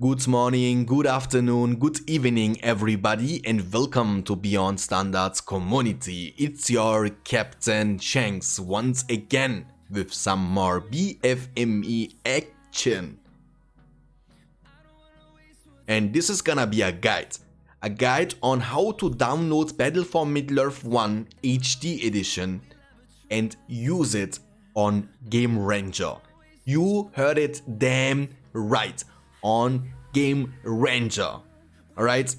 Good morning, good afternoon, good evening everybody, and welcome to Beyond Standards Community. It's your Captain Shanks once again with some more BFME action. And this is gonna be a guide on how to download Battle for Middle-earth 1 HD edition and use it on gameranger. You heard it damn right, on gameranger. Alright?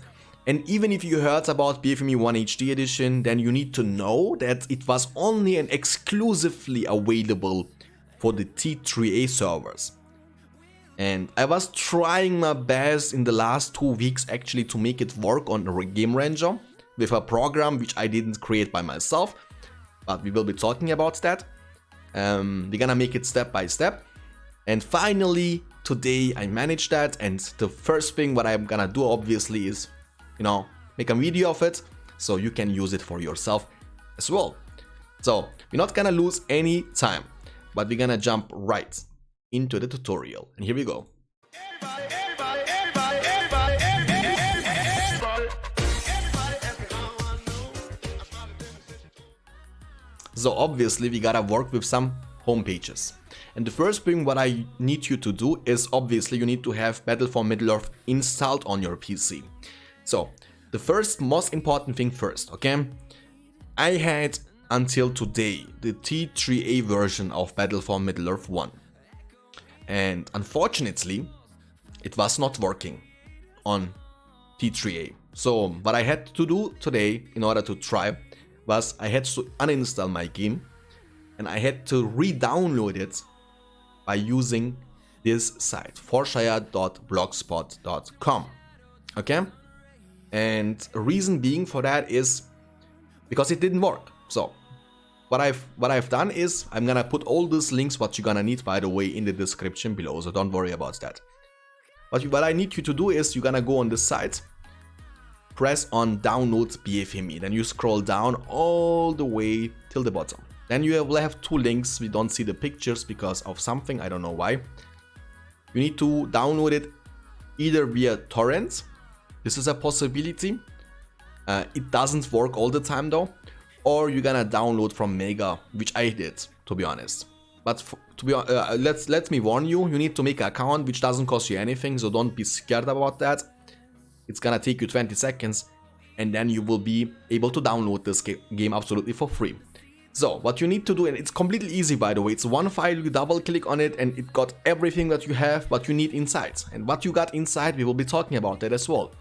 And even if you heard about BFME 1 HD edition, then you need to know that it was only and exclusively available for the T3A servers. And I was trying my best in the last 2 weeks actually to make it work on gameranger with a program which I didn't create by myself, but we will be talking about that. We're gonna make it step by step. And finally, today I managed that, and the first thing what I'm gonna do obviously is, make a video of it so you can use it for yourself as well. So we're not gonna lose any time, but we're gonna jump right into the tutorial, and here we go. So obviously we gotta work with some home pages. And the first thing what I need you to do is obviously you need to have Battle for Middle-earth installed on your PC. So the first most important thing first, okay? I had until today the T3A version of Battle for Middle-earth 1. And unfortunately it was not working on T3A. So what I had to do today in order to try was I had to uninstall my game and I had to re-download it by using this site, forshire.blogspot.com. Okay? And reason being for that is because it didn't work. So what I've done is I'm gonna put all these links what you're gonna need, by the way, in the description below, so don't worry about that. But what I need you to do is you're gonna go on the site, press on download BFME, then you scroll down all the way till the bottom. Then you will have 2 links. We don't see the pictures because of something, I don't know why. You need to download it either via torrent. This is a possibility. It doesn't work all the time though. Or you're gonna download from Mega, which I did, to be honest. But let me warn you, you need to make an account which doesn't cost you anything, so don't be scared about that. It's gonna take you 20 seconds and then you will be able to download this game absolutely for free. So what you need to do, and it's completely easy by the way, it's one file, you double click on it and it got everything that you have, what you need inside. And what you got inside, we will be talking about that as well.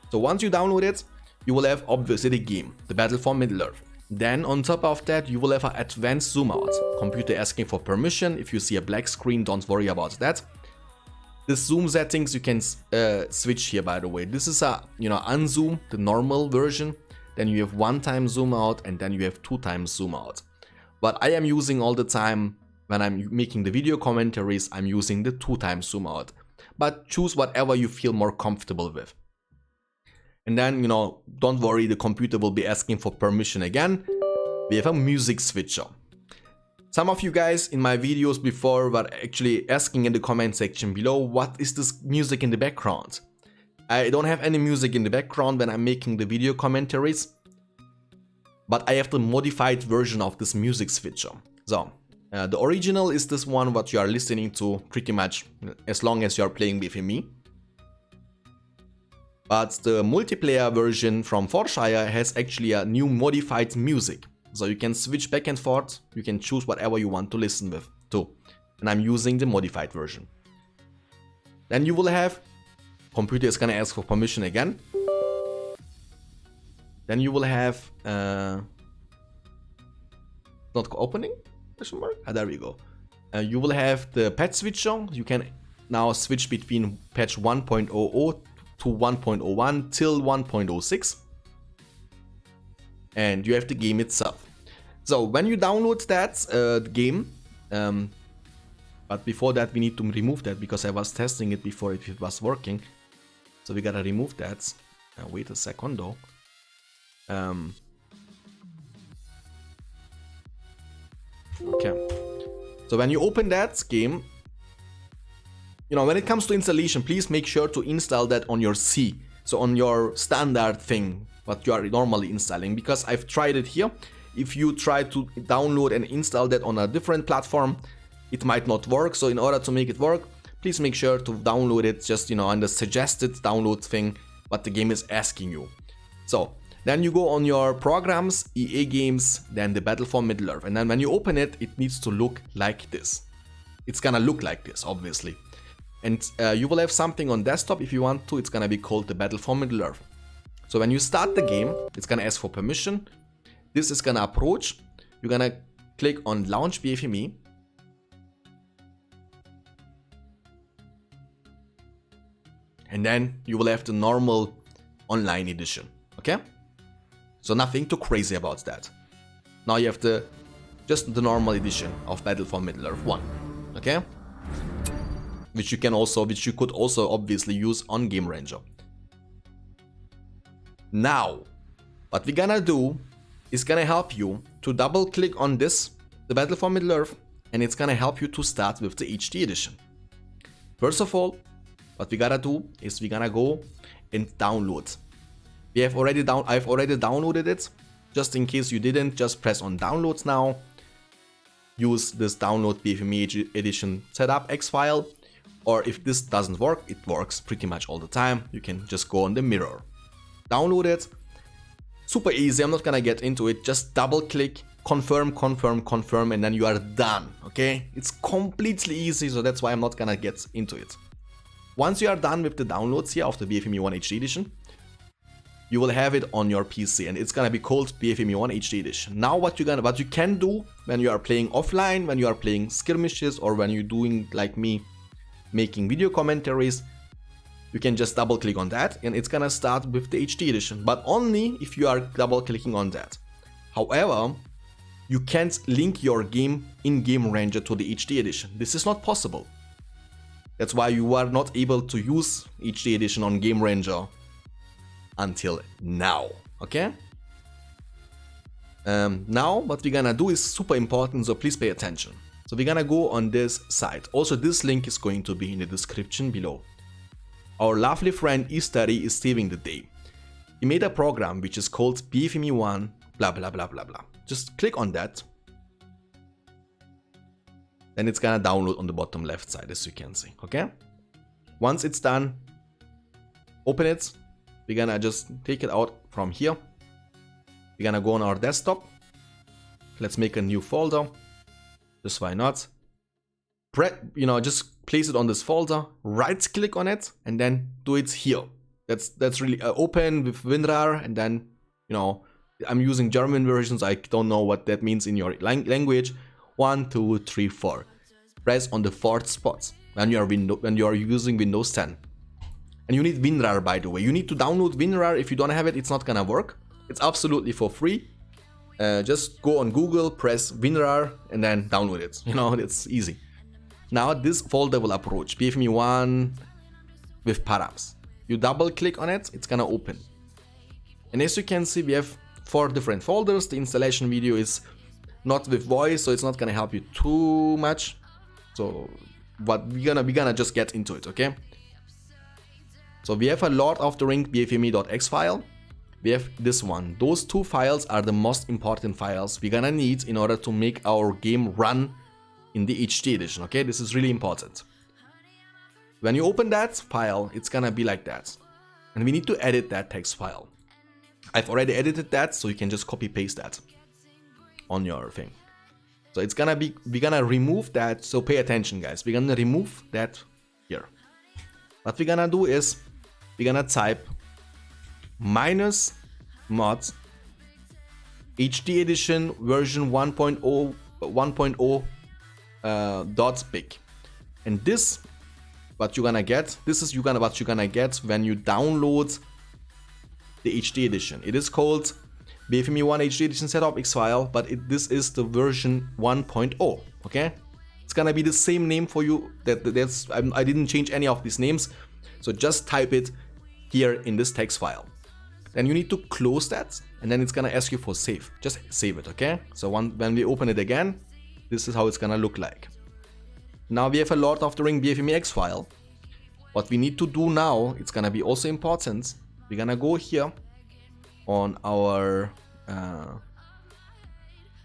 So once you download it, you will have obviously the game, the Battle for Middle-earth. Then on top of that, you will have an advanced zoom out. Computer asking for permission. If you see a black screen, don't worry about that. The zoom settings you can switch here, by the way. This is a unzoom, the normal version. Then you have 1-time zoom out and then you have 2-time zoom out. But I am using all the time, when I'm making the video commentaries, I'm using the 2-time zoom out. But choose whatever you feel more comfortable with. And then, don't worry, the computer will be asking for permission again. We have a music switcher. Some of you guys in my videos before were actually asking in the comment section below, what is this music in the background? I don't have any music in the background when I'm making the video commentaries, but I have the modified version of this music switcher. So, the original is this one what you are listening to pretty much as long as you are playing BFME. But the multiplayer version from Forshire has actually a new modified music. So you can switch back and forth, you can choose whatever you want to listen with too. And I'm using the modified version. Then you will have, computer is gonna ask for permission again. Then you will have, not opening, question mark? There we go. You will have the patch switcher. You can now switch between patch 1.00 to 1.01 till 1.06. And you have the game itself. So when you download that game, but before that we need to remove that because I was testing it before if it was working. So we gotta remove that. Wait a second though. Okay. So when you open that game, you know, when it comes to installation, please make sure to install that on your C. So on your standard thing, what you are normally installing, because I've tried it here. If you try to download and install that on a different platform, it might not work. So in order to make it work, please make sure to download it just, you know, on the suggested download thing, what the game is asking you. So then you go on your programs, EA games, then the Battle for Middle-earth. And then when you open it, it needs to look like this. It's gonna look like this, obviously. And you will have something on desktop if you want to. It's gonna be called the Battle for Middle-earth. So when you start the game, it's gonna ask for permission. This is gonna approach. You're gonna click on Launch BFME. And then you will have the normal online edition, okay? So nothing too crazy about that. Now you have just the normal edition of Battle for Middle-earth 1, okay? Which you could also obviously use on gameranger. Now, what we're gonna do is gonna help you to double click on this, the Battle for Middle-earth, and it's gonna help you to start with the HD edition. First of all, what we gotta do is we're gonna go and download. I've already downloaded it. Just in case you didn't, just press on downloads now. Use this download BFME edition setup X file. Or if this doesn't work, it works pretty much all the time. You can just go on the mirror. Download it. Super easy, I'm not gonna get into it. Just double click, confirm, confirm, confirm, and then you are done, okay? It's completely easy, so that's why I'm not gonna get into it. Once you are done with the downloads here of the BFME 1 HD edition, you will have it on your PC and it's gonna be called BFME 1 HD edition. Now what you can do when you are playing offline, when you are playing skirmishes, or when you're doing like me, making video commentaries, you can just double click on that and it's gonna start with the HD edition, but only if you are double clicking on that. However, you can't link your game in gameranger to the HD edition. This is not possible. That's why you are not able to use HD edition on gameranger until now, okay? Now what we're gonna do is super important, so please pay attention. So we're gonna go on this site. Also, this link is going to be in the description below. Our lovely friend Istari is saving the day. He made a program which is called BFME 1 blah blah blah blah blah. Just click on that. Then it's gonna download on the bottom left side, as you can see, okay? Once it's done, open it. We're gonna just take it out from here. We're gonna go on our desktop. Let's make a new folder. Just why not? Just place it on this folder, right click on it, and then do it here. That's really open with Winrar, and then, I'm using German versions. I don't know what that means in your language. 1, 2, 3, 4. Press on the fourth spot when you are using Windows 10. And you need Winrar, by the way. You need to download Winrar. If you don't have it, it's not gonna work. It's absolutely for free. Just go on Google, press Winrar, and then download it. It's easy. Now this folder will approach BFME 1 with params. You double click on it, it's gonna open. And as you can see, we have 4 different folders. The installation video is not with voice, so it's not gonna help you too much. So, but we're gonna just get into it, okay? So we have a Lord of the Ring BFME.exe file. We have this one. Those 2 files are the most important files we're gonna need in order to make our game run in the HD edition, okay? This is really important. When you open that file, it's gonna be like that. And we need to edit that text file. I've already edited that, so you can just copy paste that on your thing. So it's gonna be, we're gonna remove that, so pay attention guys. We're gonna remove that here. What we're gonna do is, we're gonna type -mod HD edition version 1.0 .big. And this, what you're gonna get, this is what you're gonna get when you download the HD edition. It is called BFME 1 HD edition setup X file, but this is the version 1.0, okay? It's gonna be the same name for you. I didn't change any of these names, so just type it here in this text file. Then you need to close that, and then it's gonna ask you for save. Just save it, okay? So when we open it again, this is how it's gonna look like. Now we have a Lord of the Ring BFME X file. What we need to do now, it's gonna be also important. We're gonna go here on our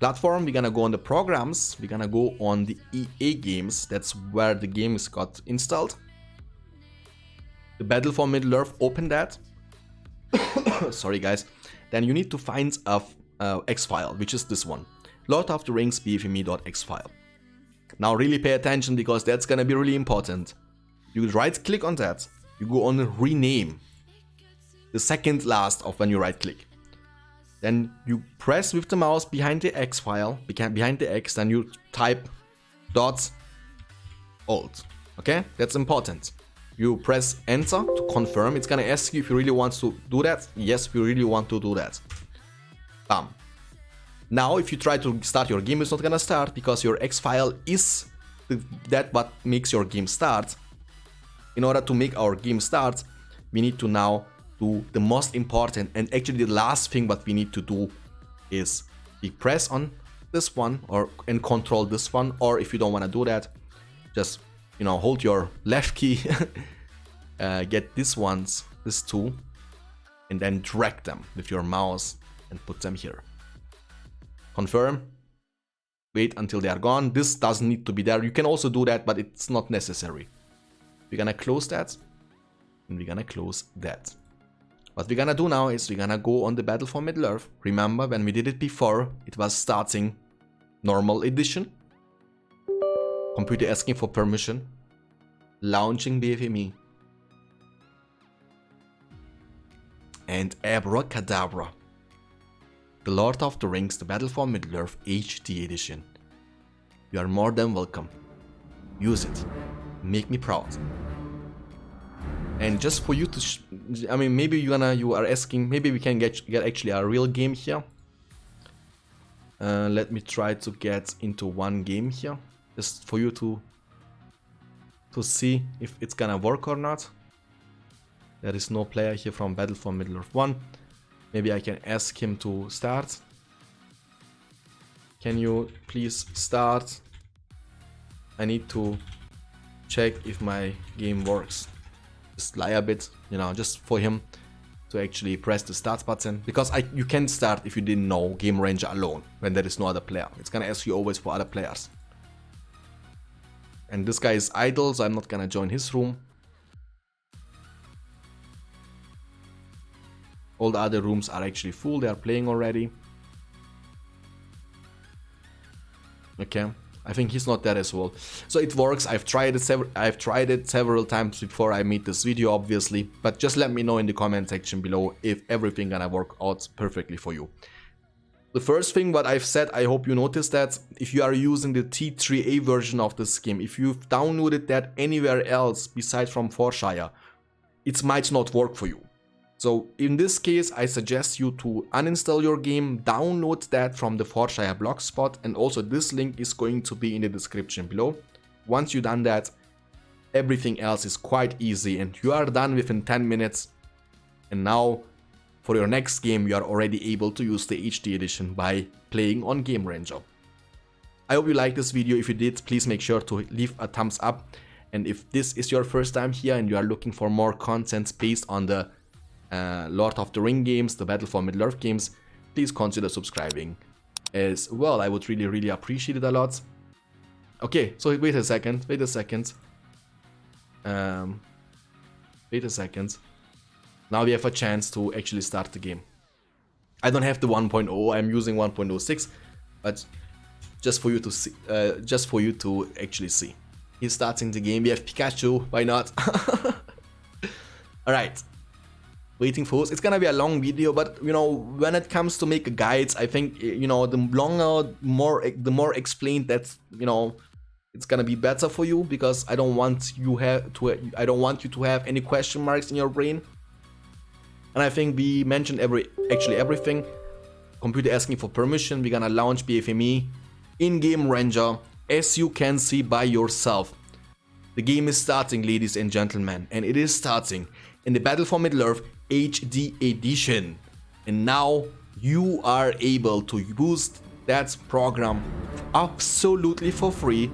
platform. We're gonna go on the programs. We're gonna go on the EA games. That's where the games got installed. The Battle for Middle-earth, open that. Sorry guys. Then you need to find a X file, which is this one. Lord of the Rings BFME.exe file. Now really pay attention because that's gonna be really important. You right click on that. You go on rename. The second last of when you right click. Then you press with the mouse behind the X file, behind the X, then you type .alt. Okay, that's important. You press enter to confirm. It's gonna ask you if you really want to do that. Yes, we really want to do that. Bam. Now, if you try to start your game, it's not gonna start because your X file is that what makes your game start. In order to make our game start, we need to now do the most important and actually the last thing what we need to do is we press on this one and control this one, or if you don't want to do that, just hold your left key, get these two, and then drag them with your mouse and put them here. Confirm. Wait until they are gone. This doesn't need to be there. You can also do that, but it's not necessary. We're gonna close that, and we're gonna close that. What we're gonna do now is we're gonna go on the Battle for Middle-earth. Remember, when we did it before, it was starting normal edition. Computer asking for permission. Launching BFME. And abracadabra. The Lord of the Rings, the Battle for Middle-earth HD edition. You are more than welcome. Use it. Make me proud. And just for you to, maybe you are asking, maybe we can get actually a real game here. Let me try to get into one game here, just for you to see if it's gonna work or not. There is no player here from Battle for Middle-earth 1. Maybe I can ask him to start. Can you please start? I need to check if my game works. Just lie a bit, just for him to actually press the start button. Because you can start if you didn't know gameranger alone when there is no other player. It's gonna ask you always for other players. And this guy is idle, so I'm not gonna join his room. All the other rooms are actually full, they are playing already. Okay, I think he's not there as well. So it works. I've tried it several times before I made this video, obviously. But just let me know in the comment section below if everything gonna work out perfectly for you. The first thing what I've said, I hope you noticed that if you are using the T3A version of this game, if you've downloaded that anywhere else besides from Forshire, it might not work for you. So in this case, I suggest you to uninstall your game, download that from the Forshire blogspot, and also this link is going to be in the description below. Once you've done that, everything else is quite easy and you are done within 10 minutes. And now, for your next game, you are already able to use the HD edition by playing on gameranger. I hope you liked this video. If you did, please make sure to leave a thumbs up. And if this is your first time here and you are looking for more content based on the Lord of the Ring games, the Battle for Middle-earth games, please consider subscribing as well. I would really appreciate it a lot. Okay, so wait a second. Now we have a chance to actually start the game. I don't have the 1.0, I'm using 1.06, but just for you to see, just for you to actually see. He's starting the game. We have Pikachu, why not? Alright. Waiting for us. It's gonna be a long video, but when it comes to make guides, I think the longer, the more explained that it's gonna be better for you, because I don't want you to have any question marks in your brain. And I think we mentioned everything. Computer asking for permission. We're gonna launch BFME in gameranger, as you can see by yourself. The game is starting, ladies and gentlemen, and it is starting in the Battle for Middle-earth HD edition. And now you are able to use that program absolutely for free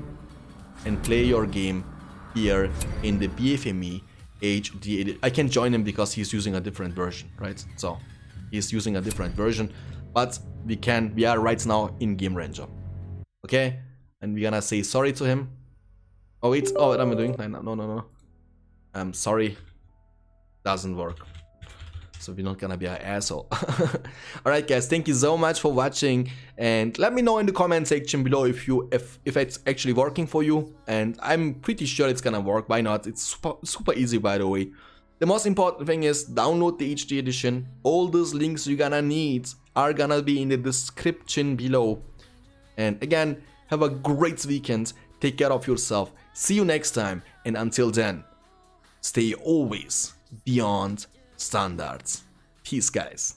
and play your game here in the BFME HD edit. I can join him because he's using a different version, right? So he's using a different version, but we are right now in gameranger. Okay, and we're gonna say sorry to him. Oh wait, oh, what am I doing? No. I'm sorry. Doesn't work. So we're not gonna be an asshole. Alright guys, thank you so much for watching, and let me know in the comment section below if it's actually working for you, and I'm pretty sure it's gonna work. Why not? It's super easy, by the way. The most important thing is download the HD edition. All those links you're gonna need are gonna be in the description below. And again, have a great weekend, take care of yourself, see you next time, and until then, stay always beyond standards. Peace, guys.